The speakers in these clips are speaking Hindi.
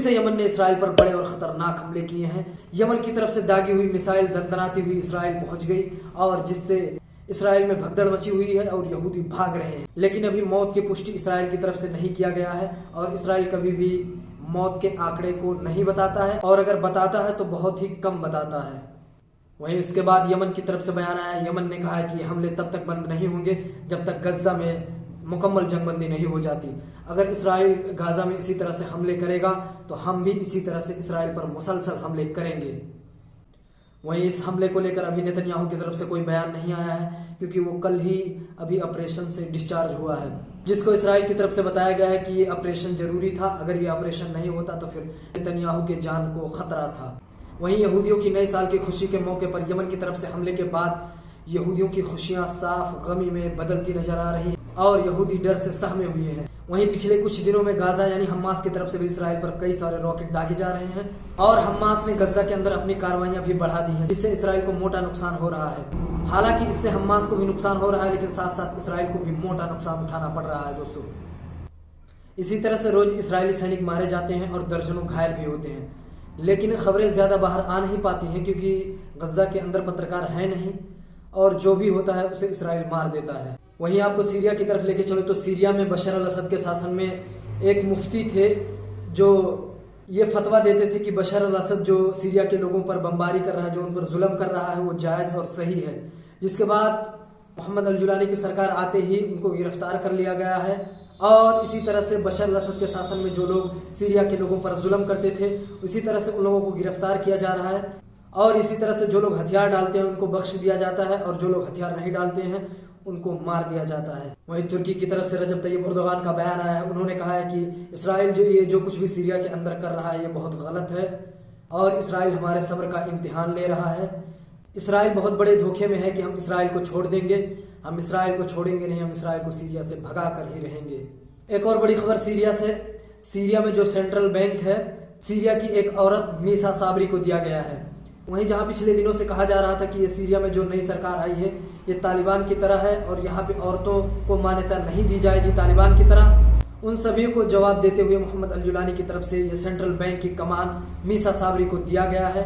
से यमन ने इसराइल पर बड़े और खतरनाक हमले किए हैं। यमन की तरफ से दागी हुई मिसाइल दंदनाती हुई इसराइल पहुंच गई और जिससे इसराइल में भगदड़ मची हुई है और यहूदी भाग रहे हैं। लेकिन अभी मौत की पुष्टि इसराइल की तरफ से नहीं किया गया है और इसराइल कभी भी मौत के आंकड़े को नहीं बताता है और अगर बताता है तो बहुत ही कम बताता है। वहीं उसके बाद यमन की तरफ से बयान आया। यमन ने कहा है कि हमले तब तक बंद नहीं होंगे जब तक गजा में मुकम्मल जंगबंदी नहीं हो जाती। अगर इसराइल गाजा में इसी तरह से हमले करेगा तो हम भी इसी तरह से इसराइल पर मुसलसल हमले करेंगे। वहीं इस हमले को लेकर अभी नेतन्याहू की तरफ से कोई बयान नहीं आया है क्योंकि वो कल ही अभी ऑपरेशन से डिस्चार्ज हुआ है, जिसको इसराइल की तरफ से बताया गया है कि ये ऑपरेशन जरूरी था। अगर ये ऑपरेशन नहीं होता तो फिर नेतन्याहू के जान को खतरा था। वहीं यहूदियों की नए साल की खुशी के मौके पर यमन की तरफ से हमले के बाद यहूदियों की खुशियां साफ गमी में बदलती नजर आ रही हैं और यहूदी डर से सहमे हुए हैं। वहीं पिछले कुछ दिनों में गाजा यानी हमास की तरफ से भी इसराइल पर कई सारे रॉकेट दागे जा रहे हैं और हमास ने गजा के अंदर अपनी कार्रवाइयां भी बढ़ा दी हैं, जिससे इसराइल को मोटा नुकसान हो रहा है। हालांकि इससे हमास को भी नुकसान हो रहा है लेकिन साथ साथ इसराइल को भी मोटा नुकसान उठाना पड़ रहा है। दोस्तों, इसी तरह से रोज इसराइली सैनिक मारे जाते हैं और दर्जनों घायल भी होते हैं, लेकिन खबरें ज्यादा बाहर आ नहीं पाती हैं क्योंकि गजा के अंदर पत्रकार है नहीं और जो भी होता है उसे इसराइल मार देता है। वहीं आपको सीरिया की तरफ लेके चलो तो सीरिया में बशर अल असद के शासन में एक मुफ्ती थे जो ये फतवा देते थे कि बशर अल असद जो सीरिया के लोगों पर बमबारी कर रहा है, जो उन पर जुल्म कर रहा है, वो जायज और सही है। जिसके बाद मोहम्मद अल जुलानी की सरकार आते ही उनको गिरफ्तार कर लिया गया है और इसी तरह से बशर अल असद के शासन में जो लोग सीरिया के लोगों पर जुल्म करते थे इसी तरह से उन लोगों को गिरफ्तार किया जा रहा है और इसी तरह से जो लोग हथियार डालते हैं उनको बख्श दिया जाता है और जो लोग हथियार नहीं डालते हैं उनको मार दिया जाता है। वहीं तुर्की की तरफ से रजब तैयब एर्दोगान का बयान आया है। उन्होंने कहा है कि इसराइल जो कुछ भी सीरिया के अंदर कर रहा है ये बहुत गलत है और इसराइल हमारे सब्र का इम्तिहान ले रहा है। इसराइल बहुत बड़े धोखे में है कि हम इसराइल को छोड़ देंगे। हम इसराइल को छोड़ेंगे नहीं, हम इसराइल को सीरिया से भगा कर ही रहेंगे। एक और बड़ी खबर सीरिया से। सीरिया में जो सेंट्रल बैंक है, सीरिया की एक औरत मीसा साबरी को दिया गया है। वहीं जहां पिछले दिनों से कहा जा रहा था कि ये सीरिया में जो नई सरकार आई है ये तालिबान की तरह है और यहाँ पे औरतों को मान्यता नहीं दी जाएगी तालिबान की तरह, उन सभी को जवाब देते हुए मोहम्मद अल जुलानी की तरफ से ये सेंट्रल बैंक की कमान मीसा साबरी को दिया गया है,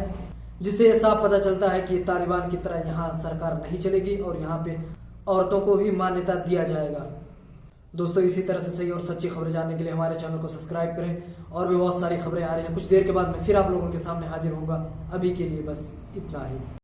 जिससे ये साफ पता चलता है कि तालिबान की तरह यहाँ सरकार नहीं चलेगी और यहाँ पे औरतों को भी मान्यता दिया जाएगा। दोस्तों, इसी तरह से सही और सच्ची खबरें जानने के लिए हमारे चैनल को सब्सक्राइब करें और भी बहुत सारी खबरें आ रही हैं। कुछ देर के बाद मैं फिर आप लोगों के सामने हाजिर होऊंगा। अभी के लिए बस इतना ही।